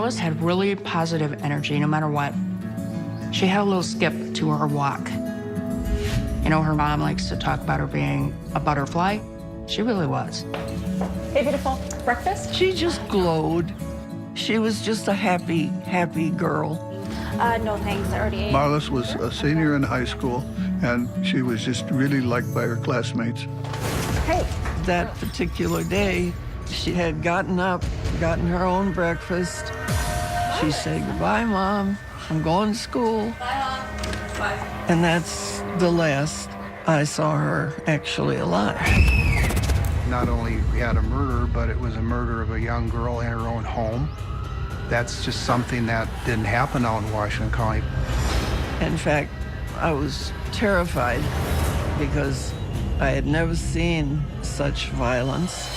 Marlis had really positive energy no matter what. She had a little skip to her walk. You know, her mom likes to talk about her being a butterfly. She really was. Hey, beautiful. Breakfast? She just glowed. She was just a happy, happy girl. No thanks, I already ate. Marlis was a senior in high school, and she was just really liked by her classmates. Hey. That particular day, she had gotten up, gotten her own breakfast. She said, "Goodbye, Mom. I'm going to school." Bye, Mom. Bye. And that's the last I saw her actually alive. Not only we had a murder, but it was a murder of a young girl in her own home. That's just something that didn't happen out in Washington County. In fact, I was terrified because I had never seen such violence.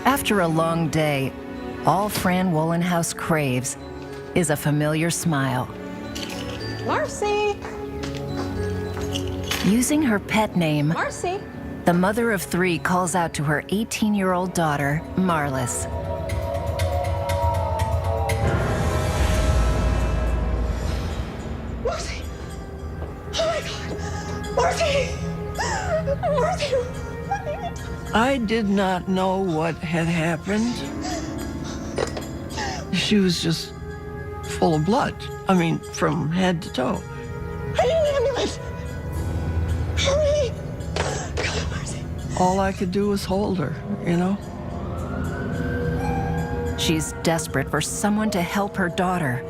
After a long day, all Fran Wohlenhaus craves is a familiar smile. Marcy! Using her pet name, Marcy! the mother of three calls out to her 18-year-old daughter, Marlis. Marcy! Oh my God! Marcy! Marcy! I did not know what had happened. She was just full of blood. I mean, from head to toe. I need an ambulance! Hurry! Come on, Marcy. All I could do was hold her, you know? She's desperate for someone to help her daughter.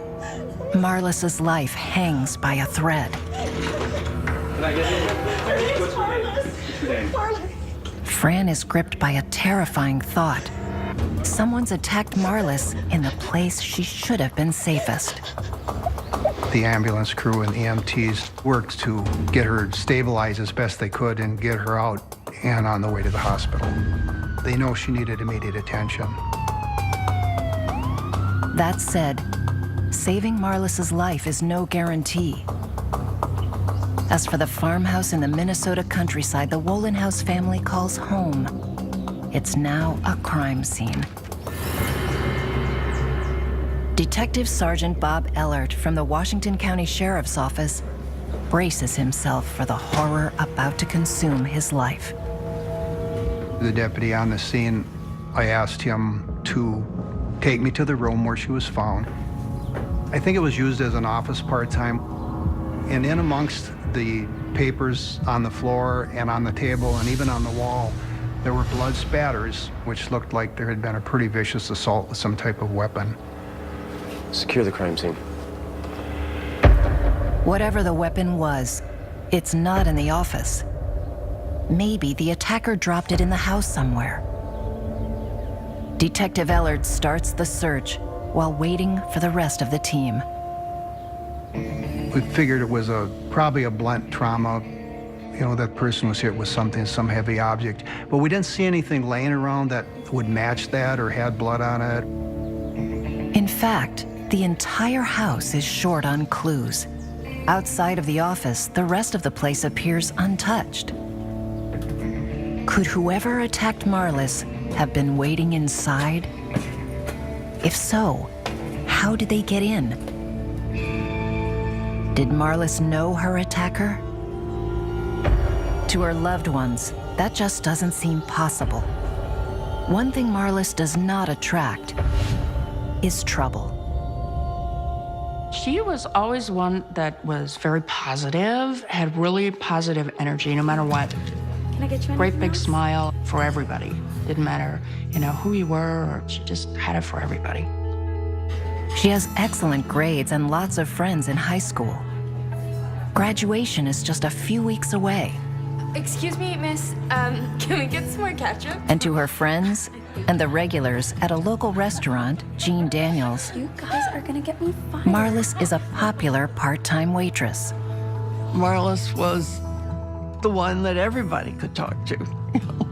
Marlis's life hangs by a thread. Can I get it? What's your name? Marlis. Fran is gripped by a terrifying thought. Someone's attacked Marlis in the place she should have been safest. The ambulance crew and EMTs worked to get her stabilized as best they could and get her out and on the way to the hospital. They know she needed immediate attention. That said, saving Marlis's life is no guarantee. As for the farmhouse in the Minnesota countryside the Wohlenhaus family calls home, it's now a crime scene. Detective Sergeant Bob Ellert from the Washington County Sheriff's Office braces himself for the horror about to consume his life. The deputy on the scene, I asked him to take me to the room where she was found. I think it was used as an office part-time. And in amongst the papers on the floor and on the table and even on the wall, there were blood spatters, which looked like there had been a pretty vicious assault with some type of weapon. Secure the crime scene. Whatever the weapon was, it's not in the office. Maybe the attacker dropped it in the house somewhere. Detective Ellert starts the search while waiting for the rest of the team. We figured it was probably a blunt trauma. You know, that person was hit with something, some heavy object. But we didn't see anything laying around that would match that or had blood on it. In fact, the entire house is short on clues. Outside of the office, the rest of the place appears untouched. Could whoever attacked Marlis have been waiting inside? If so, how did they get in? Did Marlis know her attacker? To her loved ones, that just doesn't seem possible. One thing Marlis does not attract is trouble. She was always one that was very positive, had really positive energy no matter what. Can I get you Great anything big else? smile for everybody. Didn't matter, you know, who you were, or she just had it for everybody. She has excellent grades and lots of friends in high school. Graduation is just a few weeks away. Excuse me, miss, can we get some more ketchup? And to her friends and the regulars at a local restaurant, Jean Daniels, You guys are gonna get me fired. Marlis is a popular part-time waitress. Marlis was the one that everybody could talk to. You know?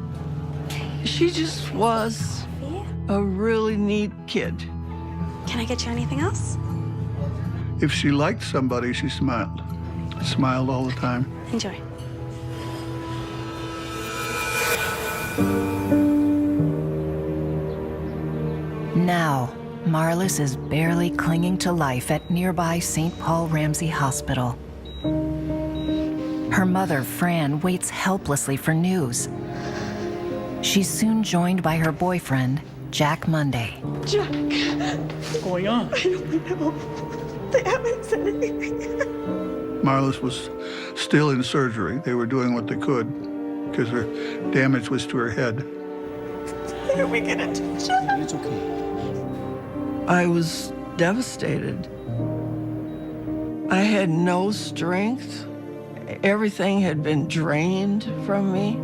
She just was a really neat kid. Can I get you anything else? If she liked somebody, she smiled. Smiled all the time. Enjoy. Now, Marlis is barely clinging to life at nearby St. Paul Ramsey Hospital. Her mother, Fran, waits helplessly for news. She's soon joined by her boyfriend, Jack Monday. Jack, What's going on? I don't know. They haven't said anything. Marlis was still in surgery. They were doing what they could because her damage was to her head. How do we get into Jack? It's okay. I was devastated. I had no strength. Everything had been drained from me.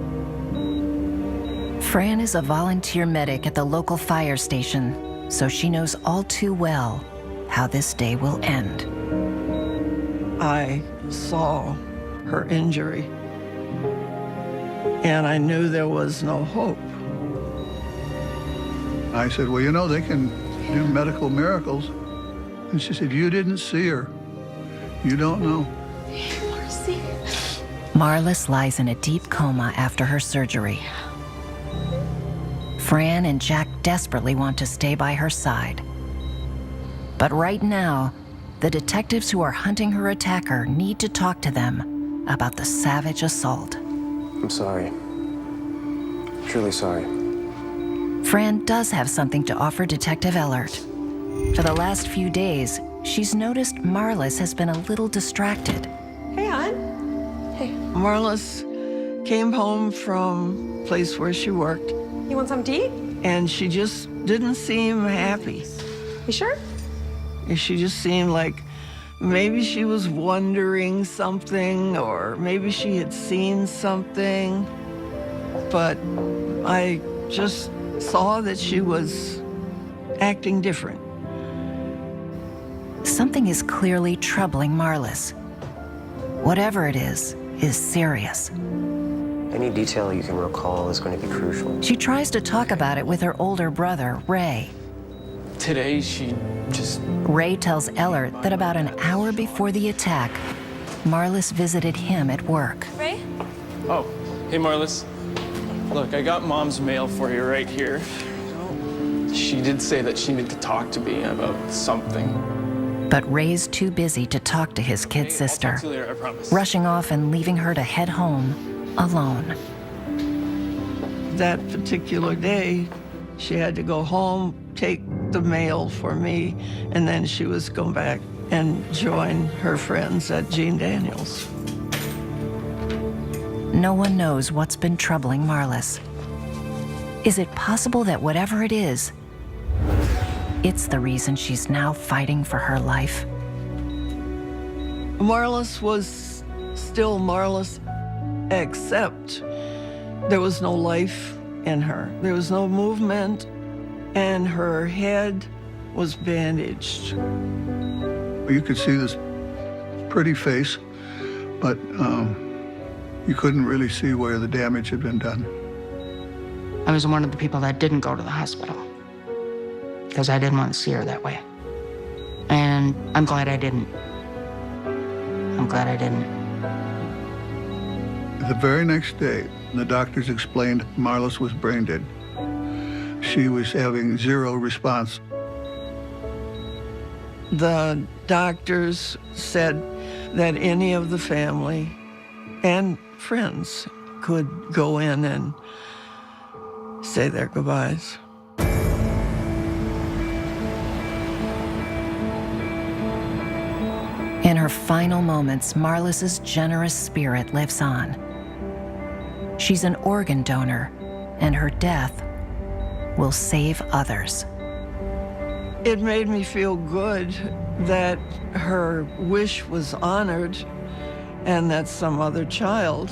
Fran is a volunteer medic at the local fire station, so she knows all too well how this day will end. I saw her injury, and I knew there was no hope. I said, well, you know, they can do medical miracles. And she said, you didn't see her. You don't know. Marcy. Marlis lies in a deep coma after her surgery. Fran and Jack desperately want to stay by her side. But right now, the detectives who are hunting her attacker need to talk to them about the savage assault. I'm sorry. Truly sorry. Fran does have something to offer Detective Ellert. For the last few days, she's noticed Marlis has been a little distracted. Hey, hon. Hey, Marlis came home from a place where she worked, you want something to eat? and she just didn't seem happy. You sure? She just seemed like maybe she was wondering something, or maybe she had seen something. But I just saw that she was acting different. Something is clearly troubling Marlis. Whatever it is serious. Any detail you can recall is going to be crucial. She tries to talk about it with her older brother, Ray. Today, she just... Ray tells Ellert that about an hour before the attack, Marlis visited him at work. Ray? Oh, hey, Marlis. Look, I got Mom's mail for you right here. She did say that she needed to talk to me about something. But Ray's too busy to talk to his kid Hey, sister, I'll talk to you later, I promise. rushing off and leaving her to head home alone. That particular day, she had to go home, take the mail for me, and then she was going back and join her friends at Jean Daniels. No one knows what's been troubling Marlis. Is it possible that whatever it is, it's the reason she's now fighting for her life? Marlis was still Marlis, except there was no life in her. There was no movement, and her head was bandaged. You could see this pretty face, but you couldn't really see where the damage had been done. I was one of the people that didn't go to the hospital because I didn't want to see her that way. And I'm glad I didn't. I'm glad I didn't. The very next day, the doctors explained Marlis was brain dead. She was having zero response. The doctors said that any of the family and friends could go in and say their goodbyes. In her final moments, Marlis's generous spirit lives on. She's an organ donor, and her death will save others. It made me feel good that her wish was honored and that some other child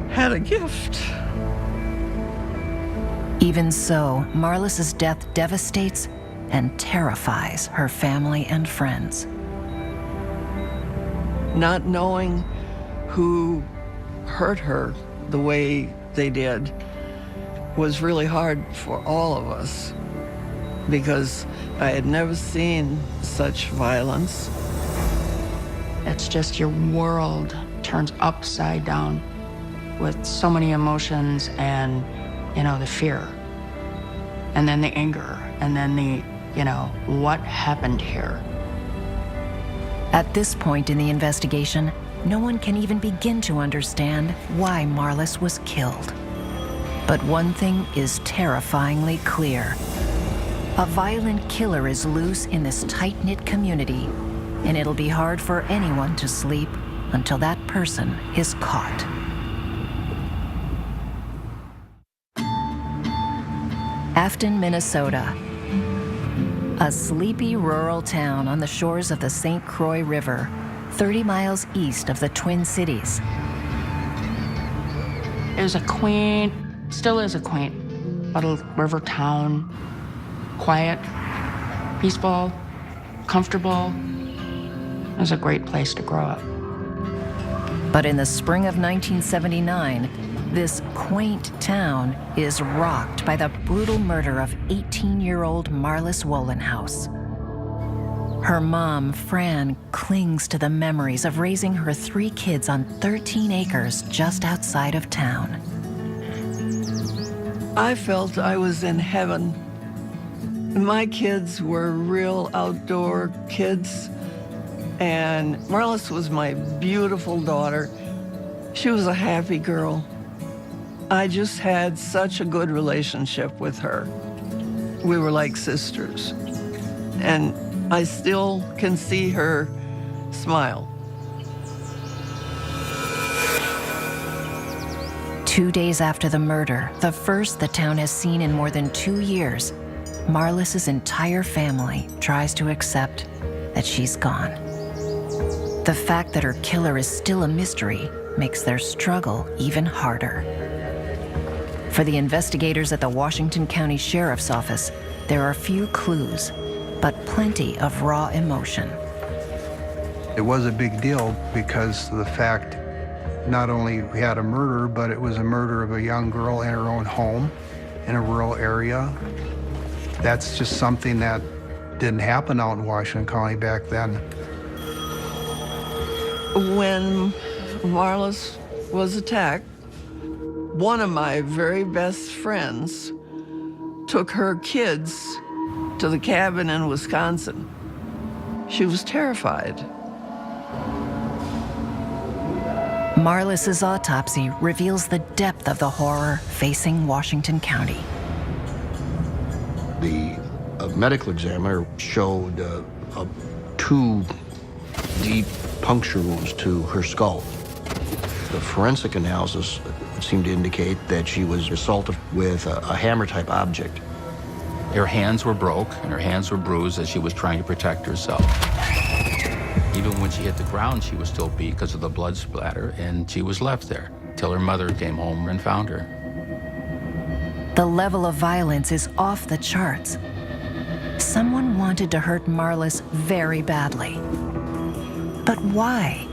had a gift. Even so, Marlis's death devastates and terrifies her family and friends. Not knowing who hurt her the way they did was really hard for all of us because I had never seen such violence. It's just your world turns upside down with so many emotions and, the fear. And then the anger, and then the, what happened here? At this point in the investigation, no one can even begin to understand why Marlis was killed. But one thing is terrifyingly clear. A violent killer is loose in this tight-knit community, and it'll be hard for anyone to sleep until that person is caught. Afton, Minnesota. A sleepy rural town on the shores of the St. Croix River, 30 miles east of the Twin Cities. It was still is a quaint little river town. Quiet, peaceful, comfortable. It was a great place to grow up. But in the spring of 1979, this quaint town is rocked by the brutal murder of 18-year-old Marlis Wohlenhaus. Her mom, Fran, clings to the memories of raising her 3 kids on 13 acres just outside of town. I felt I was in heaven. My kids were real outdoor kids, and Marlis was my beautiful daughter. She was a happy girl. I just had such a good relationship with her. We were like sisters, and I still can see her smile. 2 days after the murder, the first the town has seen in more than 2 years, Marlis's entire family tries to accept that she's gone. The fact that her killer is still a mystery makes their struggle even harder. For the investigators at the Washington County Sheriff's Office, there are few clues, but plenty of raw emotion. It was a big deal because of the fact not only we had a murder, but it was a murder of a young girl in her own home in a rural area. That's just something that didn't happen out in Washington County back then. When Marlis was attacked, one of my very best friends took her kids to the cabin in Wisconsin. She was terrified. Marlis's autopsy reveals the depth of the horror facing Washington County. The medical examiner showed 2 deep puncture wounds to her skull. The forensic analysis seemed to indicate that she was assaulted with a hammer-type object. Her hands were broke and her hands were bruised as she was trying to protect herself. Even when she hit the ground, she was still beat because of the blood splatter, and she was left there till her mother came home and found her. The level of violence is off the charts. Someone wanted to hurt Marlis very badly. But why?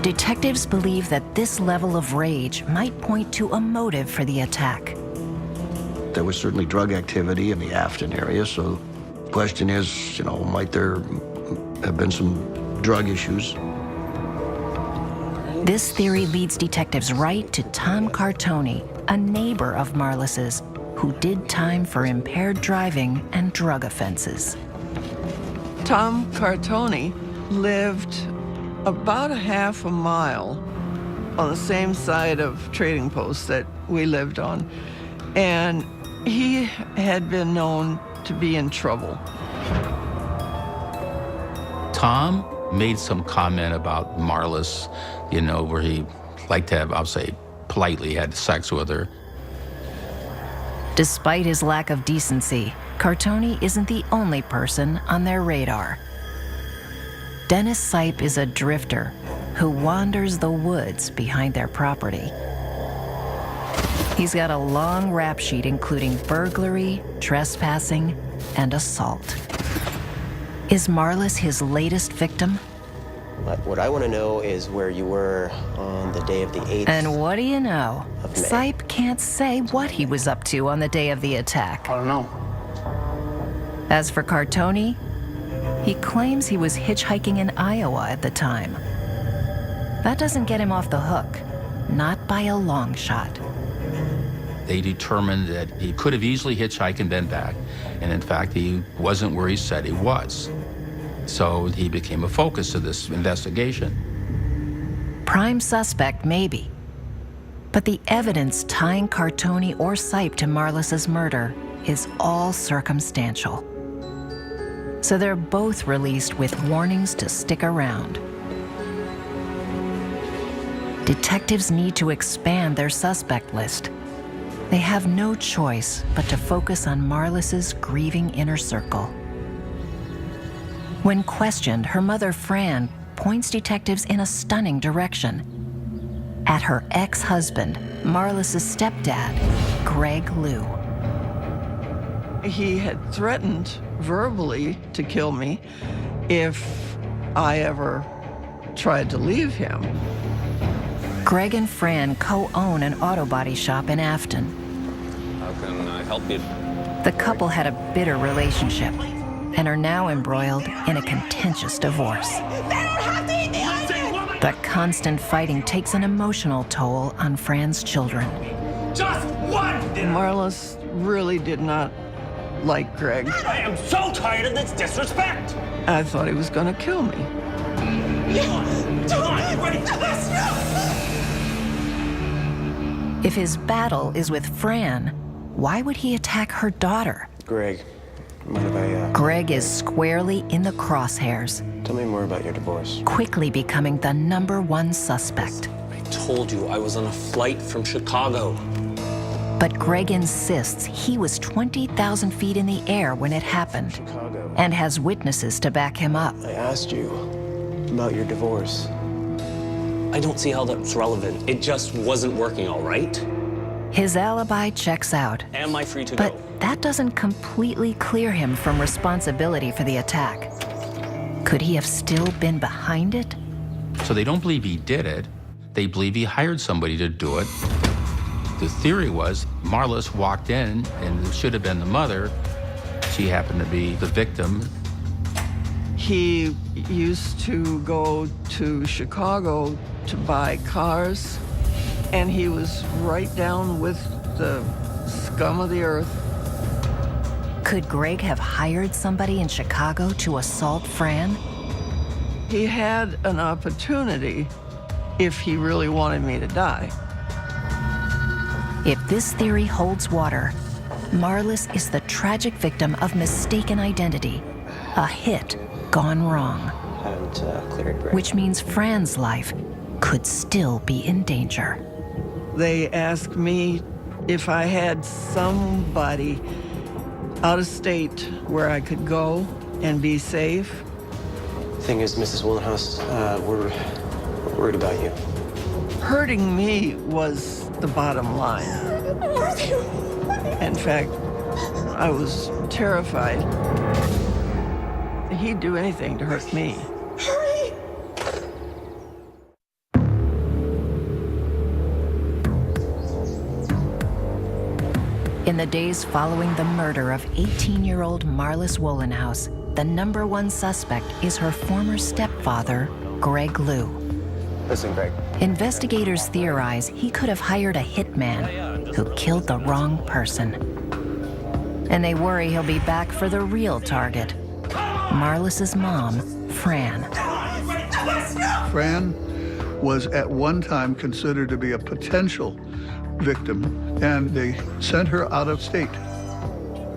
Detectives believe that this level of rage might point to a motive for the attack. There was certainly drug activity in the Afton area, so the question is, might there have been some drug issues? This theory leads detectives right to Tom Cartoni, a neighbor of Marlis's, who did time for impaired driving and drug offenses. Tom Cartoni lived about a half a mile on the same side of Trading Post that we lived on, and he had been known to be in trouble. Tom made some comment about Marlis, where he liked to have, I'll say, politely had sex with her. Despite his lack of decency, Cartoni isn't the only person on their radar. Dennis Sipe is a drifter who wanders the woods behind their property. He's got a long rap sheet including burglary, trespassing, and assault. Is Marlis his latest victim? What I want to know is where you were on the day of the 8th. And what do you know? Of May. Sipe can't say what he was up to on the day of the attack. I don't know. As for Cartoni, he claims he was hitchhiking in Iowa at the time. That doesn't get him off the hook, not by a long shot. They determined that he could have easily hitchhiked and been back, and in fact, he wasn't where he said he was. So he became a focus of this investigation. Prime suspect, maybe. But the evidence tying Cartoni or Sipe to Marlis's murder is all circumstantial. So they're both released with warnings to stick around. Detectives need to expand their suspect list. They have no choice but to focus on Marlis's grieving inner circle. When questioned, her mother, Fran, points detectives in a stunning direction. At her ex-husband, Marlis's stepdad, Greg Lew. He had threatened verbally to kill me if I ever tried to leave him. Greg and Fran co-own an auto body shop in Afton. How can I help you? The couple had a bitter relationship and are now embroiled in a contentious divorce. They don't have to eat the onion! The constant fighting takes an emotional toll on Fran's children. Just one dinner! Marlis really did not like Greg. I am so tired of this disrespect! I thought he was going to kill me. Come on, you ready for this? If his battle is with Fran, why would he attack her daughter? Greg, mind if I, Greg is squarely in the crosshairs, tell me more about your divorce. quickly becoming the #1 suspect. I told you I was on a flight from Chicago. But Greg insists he was 20,000 feet in the air when it happened Chicago. and has witnesses to back him up. I asked you about your divorce. I don't see how that's relevant. It just wasn't working, all right? His alibi checks out, Am I free to but go? that doesn't completely clear him from responsibility for the attack. Could he have still been behind it? So they don't believe he did it. They believe he hired somebody to do it. The theory was Marlis walked in, and it should have been the mother. She happened to be the victim. He used to go to Chicago to buy cars, and he was right down with the scum of the earth. Could Greg have hired somebody in Chicago to assault Fran? He had an opportunity if he really wanted me to die. If this theory holds water, Marlis is the tragic victim of mistaken identity, a hit gone wrong, Haven't cleared Greg. which means Fran's life could still be in danger. They asked me if I had somebody out of state where I could go and be safe. Thing is, Mrs. Willenhouse, we're worried about you. Hurting me was the bottom line. In fact, I was terrified. He'd do anything to hurt me. Hurry! In the days following the murder of 18-year-old Marlis Wollenhaus, the #1 suspect is her former stepfather, Greg Lew. Listen, Greg. Investigators theorize he could have hired a hitman who killed the wrong person. And they worry he'll be back for the real target, Marlis's mom, Fran. Fran was at one time considered to be a potential victim, and they sent her out of state.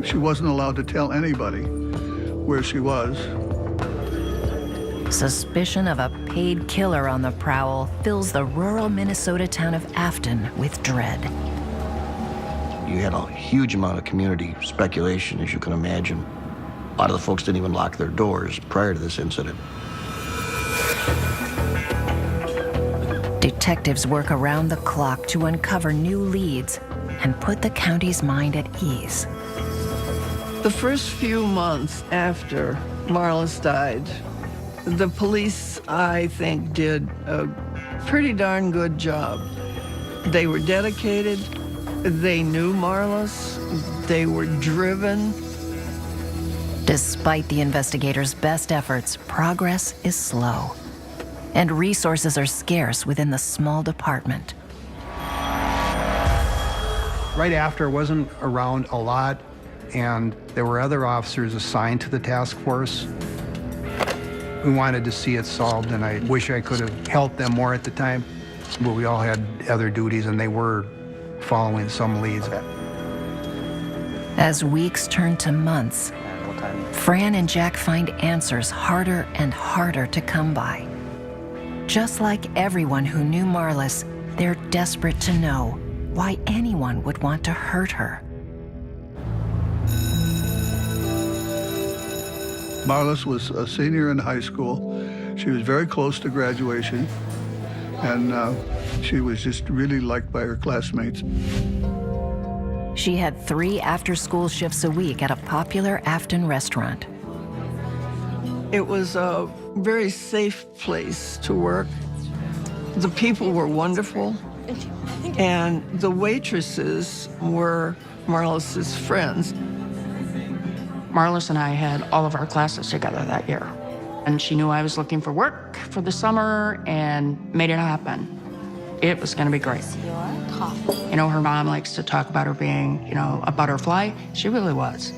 She wasn't allowed to tell anybody where she was. Suspicion of a paid killer on the prowl fills the rural Minnesota town of Afton with dread. You had a huge amount of community speculation, as you can imagine. A lot of the folks didn't even lock their doors prior to this incident. Detectives work around the clock to uncover new leads and put the county's mind at ease. The first few months after Marlis died, The police, I think, did a pretty darn good job. They were dedicated. They knew Marlis. They were driven. Despite the investigators' best efforts, progress is slow, and resources are scarce within the small department. Right after, I wasn't around a lot, and there were other officers assigned to the task force. We wanted to see it solved, and I wish I could have helped them more at the time, but we all had other duties, and they were following some leads. As weeks turn to months, Fran and Jack find answers harder and harder to come by. Just like everyone who knew Marlis, they're desperate to know why anyone would want to hurt her. Marlis was a senior in high school. She was very close to graduation, and she was just really liked by her classmates. She had 3 after-school shifts a week at a popular Afton restaurant. It was a very safe place to work. The people were wonderful, and the waitresses were Marlis's friends. Marlis and I had all of our classes together that year. And she knew I was looking for work for the summer and made it happen. It was gonna be great. Your coffee. You know, her mom likes to talk about her being, you know, a butterfly. She really was.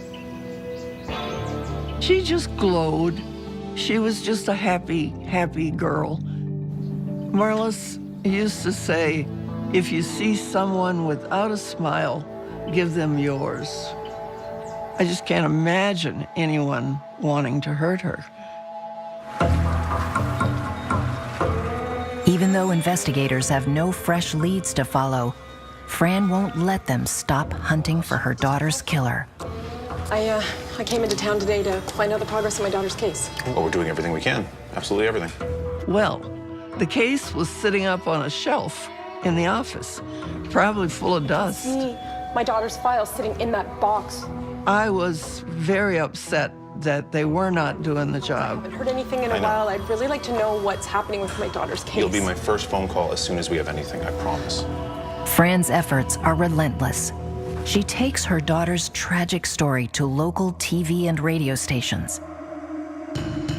She just glowed. She was just a happy, happy girl. Marlis used to say, if you see someone without a smile, give them yours. I just can't imagine anyone wanting to hurt her. Even though investigators have no fresh leads to follow, Fran won't let them stop hunting for her daughter's killer. I came into town today to find out the progress of my daughter's case. Well, we're doing everything we can. Absolutely everything. Well, the case was sitting up on a shelf in the office, probably full of dust. See my daughter's file sitting in that box. I was very upset that they were not doing the I job. haven't heard anything in a while. I'd really like to know what's happening with my daughter's case. You'll be my first phone call as soon as we have anything, I promise. Fran's efforts are relentless. She takes her daughter's tragic story to local TV and radio stations.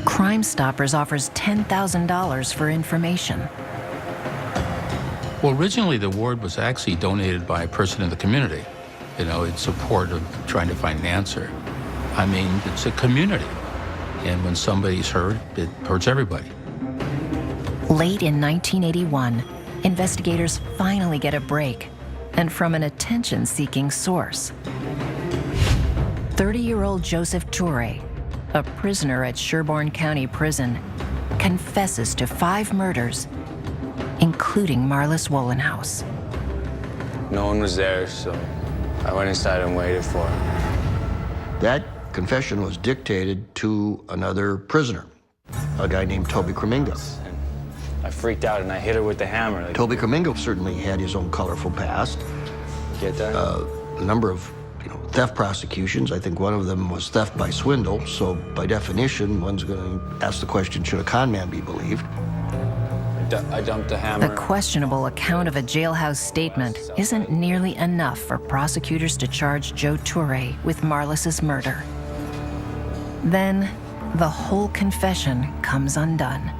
Crime Stoppers offers $10,000 for information. Well, originally the award was actually donated by a person in the community, you know, in support of trying to find an answer. I mean, it's a community, and when somebody's hurt, it hurts everybody. Late in 1981, investigators finally get a break, and from an attention-seeking source. 30-year-old Joseph Toure, a prisoner at Sherborne County Prison, confesses to 5 murders, including Marlis Wohlenhaus. No one was there, so I went inside and waited for him. That confession was dictated to another prisoner, a guy named Toby Cremingo. And I freaked out and I hit her with the hammer. Toby Cremingo certainly had his own colorful past. Get that? A number of theft prosecutions. I think one of them was theft by swindle. So by definition, one's going to ask the question, should a con man be believed? I dumped the hammer. The questionable account of a jailhouse statement isn't nearly enough for prosecutors to charge Joe Toure with Marlis's murder. Then, the whole confession comes undone.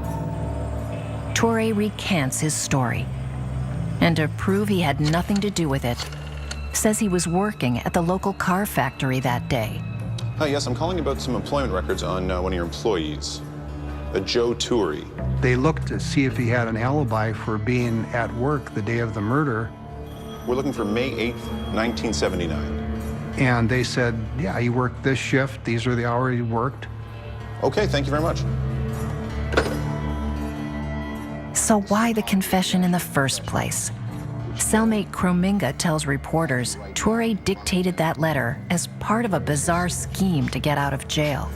Toure recants his story, and to prove he had nothing to do with it, says he was working at the local car factory that day. Hi, yes, I'm calling about some employment records on one of your employees, a Joe Toure. They looked to see if he had an alibi for being at work the day of the murder. We're looking for May 8th, 1979. And they said, yeah, he worked this shift. These are the hours he worked. Okay, thank you very much. So why the confession in the first place? Cellmate Crominga tells reporters Toure dictated that letter as part of a bizarre scheme to get out of jail.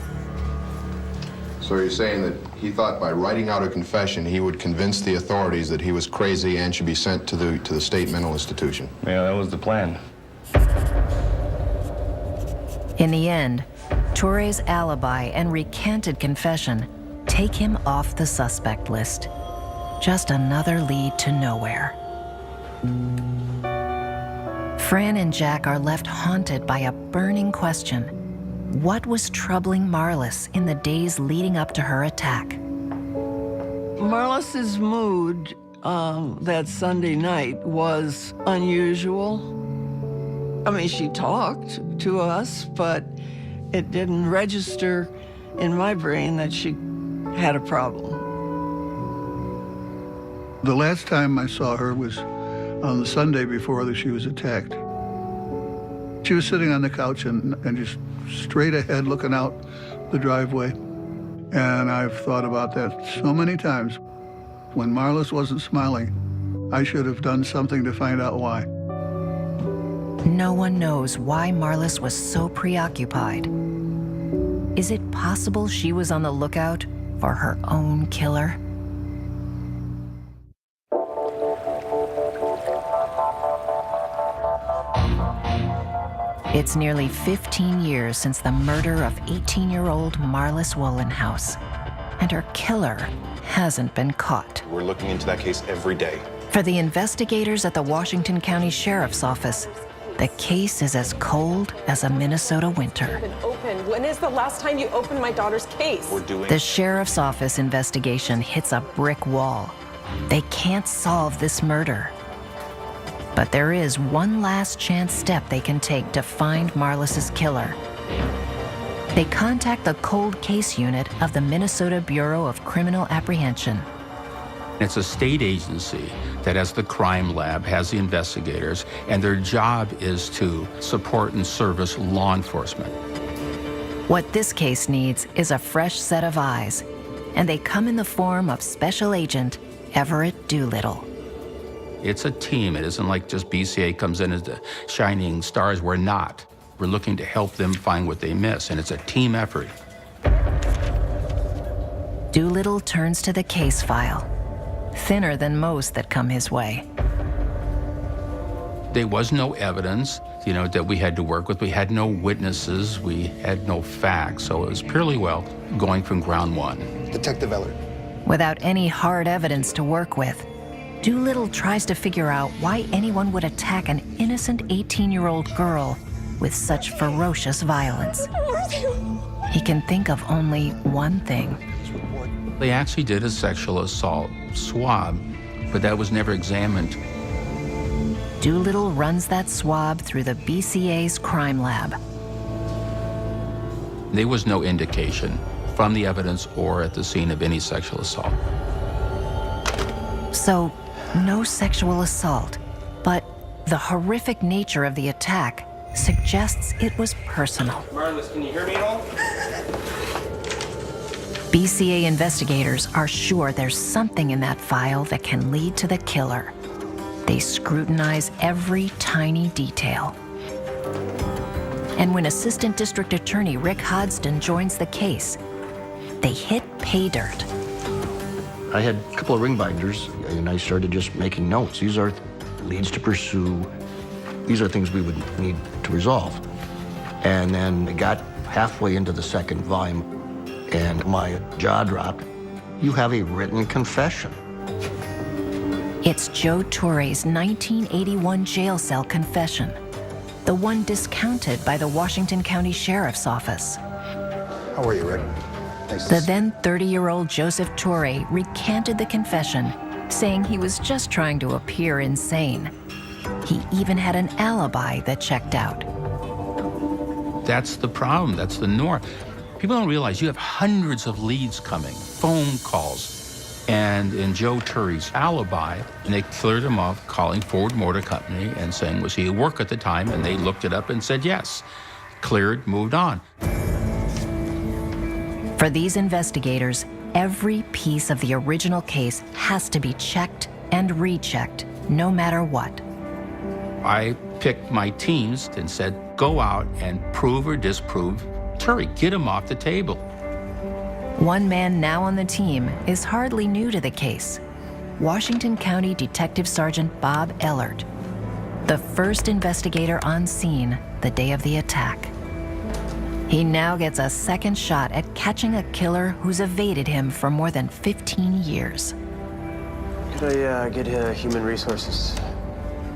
So you're saying that he thought by writing out a confession, he would convince the authorities that he was crazy and should be sent to the state mental institution? Yeah, that was the plan. In the end, Toure's alibi and recanted confession take him off the suspect list. Just another lead to nowhere. Fran and Jack are left haunted by a burning question. What was troubling Marlis in the days leading up to her attack? Marlis's mood that Sunday night was unusual. I mean, she talked to us, but it didn't register in my brain that she had a problem. The last time I saw her was on the Sunday before she was attacked. She was sitting on the couch and just straight ahead looking out the driveway. And I've thought about that so many times. When Marlis wasn't smiling, I should have done something to find out why. No one knows why Marlis was so preoccupied. Is it possible she was on the lookout for her own killer? It's nearly 15 years since the murder of 18-year-old Marlis Wohlenhaus, and her killer hasn't been caught. We're looking into that case every day. For the investigators at the Washington County Sheriff's Office, the case is as cold as a Minnesota winter. When is the last time you opened my daughter's case? The Sheriff's Office investigation hits a brick wall. They can't solve this murder. But there is one last chance step they can take to find Marlis's killer. They contact the cold case unit of the Minnesota Bureau of Criminal Apprehension. It's a state agency that has the crime lab, has the investigators, and their job is to support and service law enforcement. What this case needs is a fresh set of eyes, and they come in the form of Special Agent Everett Doolittle. It's a team. It isn't like just BCA comes in as the shining stars. We're not. We're looking to help them find what they miss, and it's a team effort. Doolittle turns to the case file, thinner than most that come his way. There was no evidence, that we had to work with. We had no witnesses. We had no facts. So it was purely, going from ground one. Detective Ellert. Without any hard evidence to work with, Doolittle tries to figure out why anyone would attack an innocent 18-year-old girl with such ferocious violence. He can think of only one thing. They actually did a sexual assault swab, but that was never examined. Doolittle runs that swab through the BCA's crime lab. There was no indication from the evidence or at the scene of any sexual assault. So, no sexual assault, but the horrific nature of the attack suggests it was personal. Marlis, can you hear me at all? BCA investigators are sure there's something in that file that can lead to the killer. They scrutinize every tiny detail. And when Assistant District Attorney Rick Hodgson joins the case, they hit pay dirt. I had a couple of ring binders, and I started just making notes. These are leads to pursue. These are things we would need to resolve. And then I got halfway into the second volume, and my jaw dropped. You have a written confession. It's Joe Torre's 1981 jail cell confession, the one discounted by the Washington County Sheriff's Office. How are you, Rick? The then 30-year-old Joseph Torre recanted the confession, saying he was just trying to appear insane. He even had an alibi that checked out. That's the problem. That's the norm. People don't realize you have hundreds of leads coming, phone calls. And in Joe Torre's alibi, and they cleared him off calling Ford Motor Company and saying, was he at work at the time? And they looked it up and said yes. Cleared, moved on. For these investigators, every piece of the original case has to be checked and rechecked, no matter what. I picked my teams and said, go out and prove or disprove Torre. Get him off the table. One man now on the team is hardly new to the case. Washington County Detective Sergeant Bob Ellert, the first investigator on scene the day of the attack. He now gets a second shot at catching a killer who's evaded him for more than 15 years. Could I get human resources?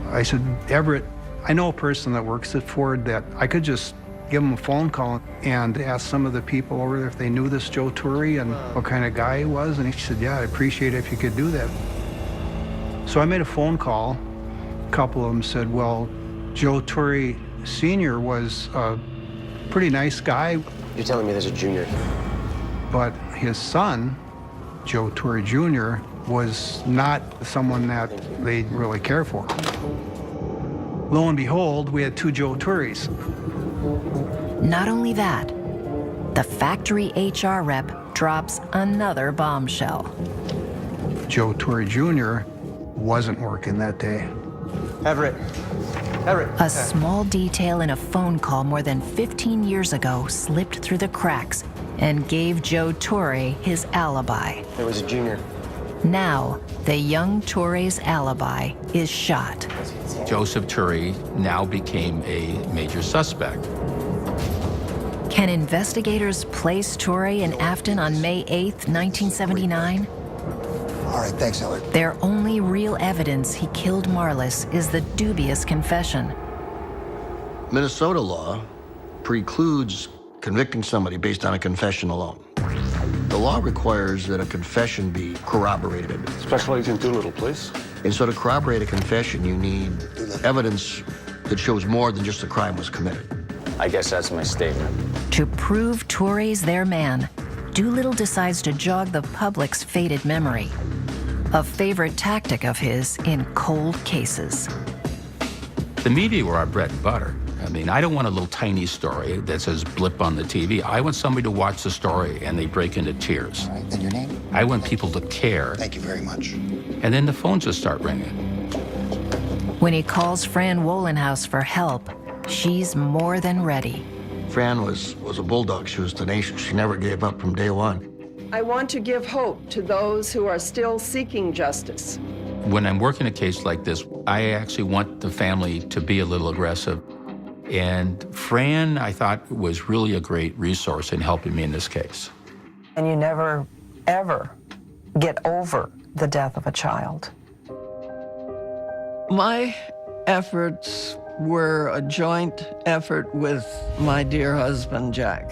I said, Everett, I know a person that works at Ford that I could just give him a phone call and ask some of the people over there if they knew this Joe Torre and what kind of guy he was. And he said, yeah, I'd appreciate it if you could do that. So I made a phone call. A couple of them said, well, Joe Torre Sr. was a pretty nice guy. You're telling me there's a junior? But his son, Joe Torre Jr., was not someone that they really care for. Lo and behold, we had 2 Joe Torres. Not only that, the factory HR rep drops another bombshell. Joe Torre Jr. wasn't working that day. Everett. A small detail in a phone call more than 15 years ago slipped through the cracks and gave Joe Torre his alibi. There was a junior. Now, the young Torre's alibi is shot. Joseph Torre now became a major suspect. Can investigators place Torre in Afton on May 8th, 1979? All right, thanks, Hillard. Their only real evidence he killed Marlis is the dubious confession. Minnesota law precludes convicting somebody based on a confession alone. The law requires that a confession be corroborated. Special Agent Doolittle, please. And so to corroborate a confession, you need evidence that shows more than just a crime was committed. I guess that's my statement. To prove Torre's their man, Doolittle decides to jog the public's faded memory, a favorite tactic of his in cold cases. The media were our bread and butter. I mean, I don't want a little tiny story that says blip on the TV. I want somebody to watch the story and they break into tears. All right, then your name? I want people to care. Thank you very much. And then the phones just start ringing. When he calls Fran Wohlenhaus for help, she's more than ready. Fran was a bulldog. She was tenacious. She never gave up from day one. I want to give hope to those who are still seeking justice. When I'm working a case like this, I actually want the family to be a little aggressive. And Fran, I thought, was really a great resource in helping me in this case. And you never, ever get over the death of a child. My efforts were a joint effort with my dear husband, Jack.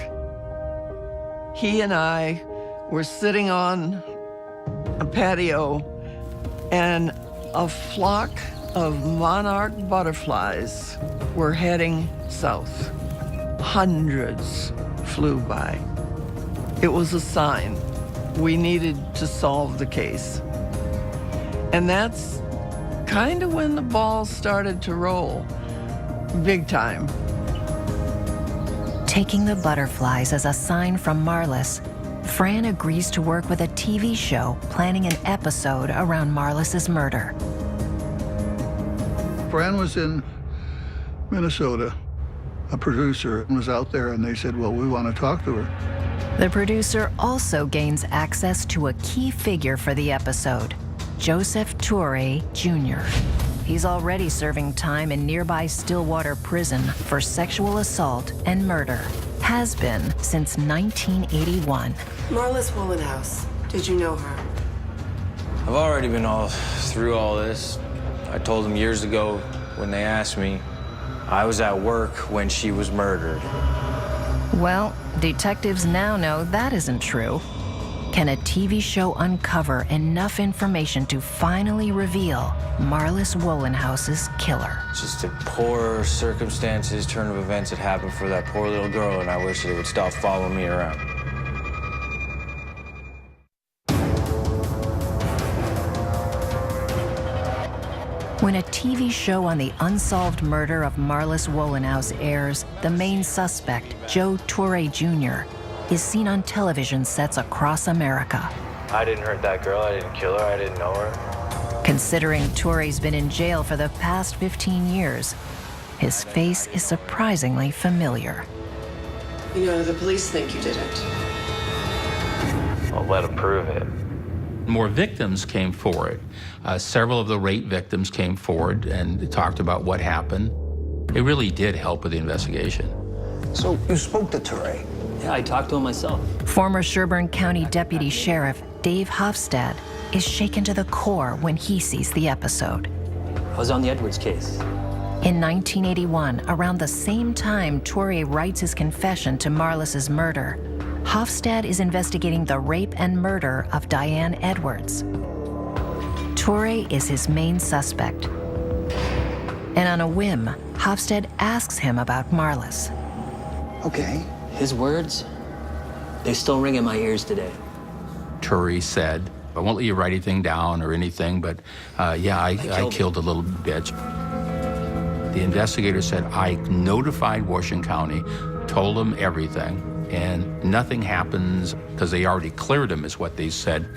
He and I were sitting on a patio, and a flock of monarch butterflies were heading south. Hundreds flew by. It was a sign we needed to solve the case. And that's kind of when the ball started to roll, big time. Taking the butterflies as a sign from Marlis, Fran agrees to work with a TV show planning an episode around Marlis's murder. Fran was in Minnesota. A producer was out there, and they said, well, we want to talk to her. The producer also gains access to a key figure for the episode, Joseph Torre Jr. He's already serving time in nearby Stillwater Prison for sexual assault and murder. Has been since 1981. Marlis Wohlenhaus, did you know her? I've already been through all this. I told them years ago when they asked me. I was at work when she was murdered. Well, detectives now know that isn't true. Can a TV show uncover enough information to finally reveal Marlis Wohlenhaus's killer? Just a poor circumstances, turn of events that happened for that poor little girl, and I wish they would stop following me around. When a TV show on the unsolved murder of Marlis Wohlenhaus airs, the main suspect, Joe Torre Jr., is seen on television sets across America. I didn't hurt that girl, I didn't kill her, I didn't know her. Considering Torre's been in jail for the past 15 years, his face is surprisingly familiar. You know, the police think you did it. I'll let them prove it. More victims came forward. Several of the rape victims came forward and talked about what happened. It really did help with the investigation. So you spoke to Toure? Yeah, I talked to him myself. Former Sherburne County Deputy Sheriff Dave Hofstad is shaken to the core when he sees the episode. I was on the Edwards case. In 1981, around the same time Toure writes his confession to Marlis's murder, Hofstad is investigating the rape and murder of Diane Edwards. Toure is his main suspect. And on a whim, Hofstad asks him about Marlis. Okay. His words, they still ring in my ears today. Toure said, I won't let you write anything down or anything, but yeah, I killed a little bitch. The investigator said, I notified Washington County, told them everything, and nothing happens because they already cleared him, is what they said.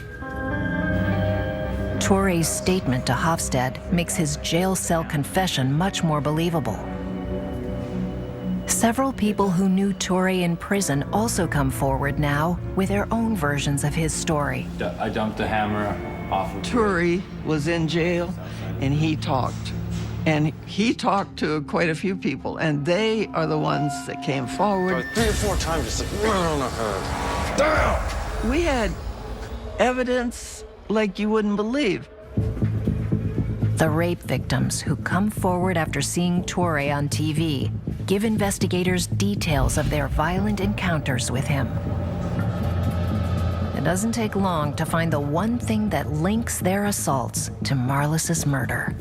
Toure's statement to Hofstad makes his jail cell confession much more believable. Several people who knew Toure in prison also come forward now with their own versions of his story. I dumped the hammer off of Toure was in jail, and he talked. And he talked to quite a few people, and they are the ones that came forward. 3 or 4 times, just like, run on her. Down! We had evidence like you wouldn't believe. The rape victims who come forward after seeing Toure on TV give investigators details of their violent encounters with him. It doesn't take long to find the one thing that links their assaults to Marlis's murder.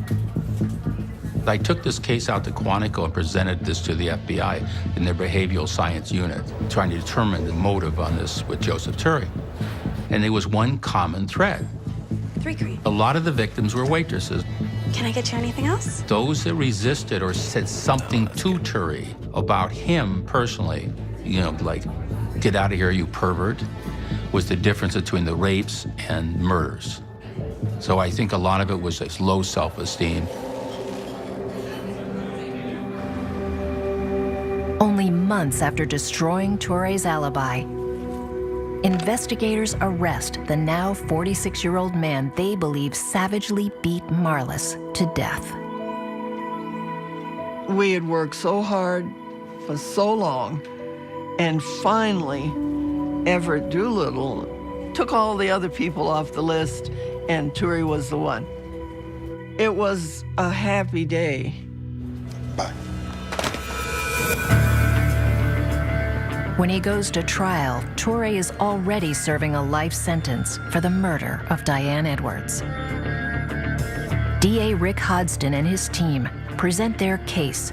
I took this case out to Quantico and presented this to the FBI in their behavioral science unit, trying to determine the motive on this with Joseph Toure. And there was one common thread. 3 green. A lot of the victims were waitresses. Can I get you anything else? Those that resisted or said something to Toure about him personally, you know, like, get out of here, you pervert, was the difference between the rapes and murders. So I think a lot of it was this low self-esteem. Only months after destroying Toure's alibi, investigators arrest the now 46-year-old man they believe savagely beat Marlis to death. We had worked so hard for so long, and finally, Everett Doolittle took all the other people off the list, and Toure was the one. It was a happy day. Bye. When he goes to trial, Toure is already serving a life sentence for the murder of Diane Edwards. DA Rick Hodgson and his team present their case,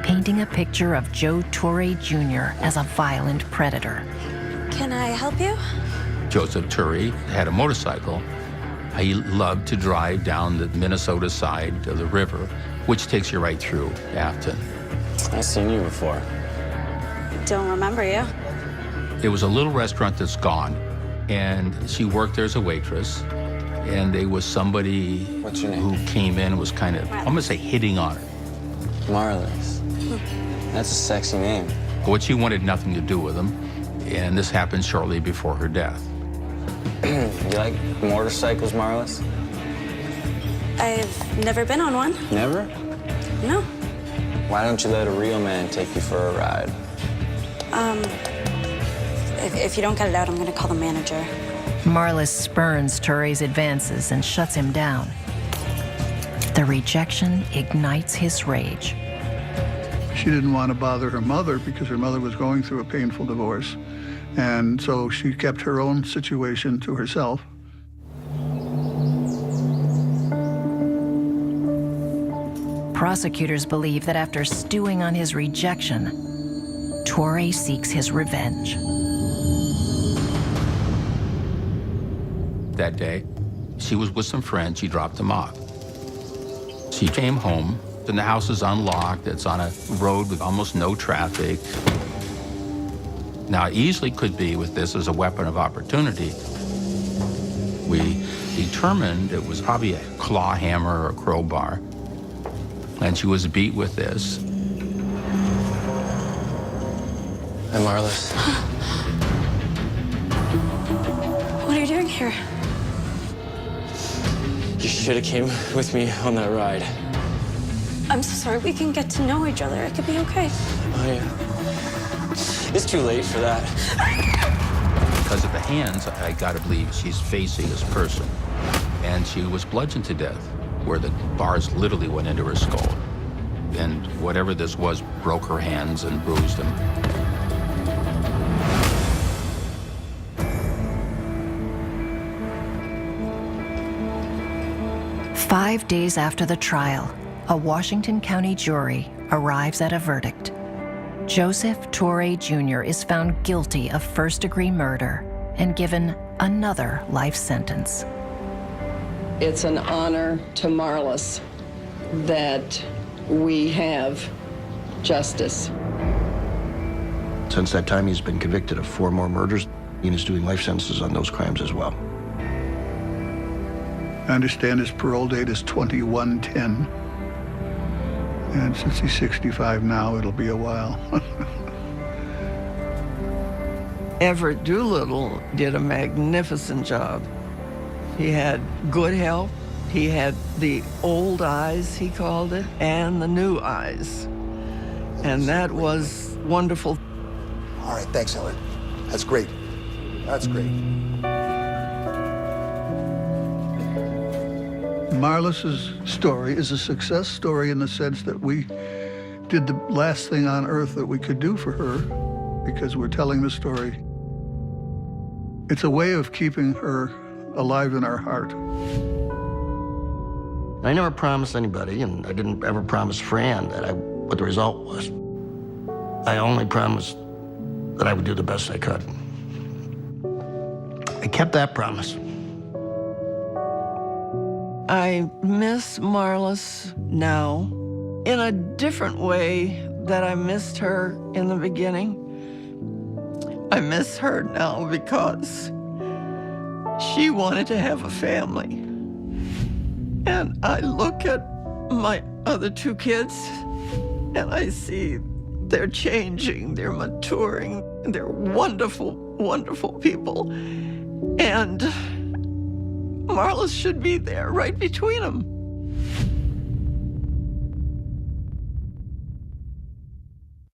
painting a picture of Joe Toure Jr. as a violent predator. Can I help you? Joseph Toure had a motorcycle. He loved to drive down the Minnesota side of the river, which takes you right through Afton. I've seen you before. Don't remember you. It was a little restaurant that's gone, and she worked there as a waitress, and there was somebody What's your name? who came in and was kind of, I'm gonna say, hitting on her. Marlis. That's a sexy name. But she wanted nothing to do with him, and this happened shortly before her death. You like motorcycles, Marlis? I've never been on one. Never? No. Why don't you let a real man take you for a ride? If you don't get it out, I'm gonna call the manager. Marlis spurns Toure's advances and shuts him down. The rejection ignites his rage. She didn't want to bother her mother because her mother was going through a painful divorce. And so she kept her own situation to herself. Prosecutors believe that after stewing on his rejection, Toure seeks his revenge. That day, she was with some friends. She dropped them off. She came home, and the house is unlocked. It's on a road with almost no traffic. Now, it easily could be with this as a weapon of opportunity. We determined it was probably a claw hammer or a crowbar, and she was beat with this. Hey, Marlis. What are you doing here? You should have came with me on that ride. I'm so sorry. We can get to know each other. It could be okay. Oh, yeah. It's too late for that. Because of the hands, I gotta believe she's facing this person. And she was bludgeoned to death, where the bars literally went into her skull. And whatever this was broke her hands and bruised them. Five days after the trial, a Washington County jury arrives at a verdict. Joseph Torre Jr. is found guilty of first-degree murder and given another life sentence. It's an honor to Marlis that we have justice. Since that time, he's been convicted of 4 more murders and is doing life sentences on those crimes as well. I understand his parole date is 21/10. And since he's 65 now, it'll be a while. Everett Doolittle did a magnificent job. He had good health. He had the old eyes, he called it, and the new eyes. And that was wonderful. All right, thanks, Helen. That's great. That's great. Marlis's story is a success story in the sense that we did the last thing on earth that we could do for her because we're telling the story. It's a way of keeping her alive in our heart. I never promised anybody, and I didn't ever promise Fran what the result was. I only promised that I would do the best I could. I kept that promise. I miss Marlis now in a different way that I missed her in the beginning. I miss her now because she wanted to have a family. And I look at my other 2 kids and I see they're changing, they're maturing, they're wonderful, wonderful people. And Marlis should be there right between them.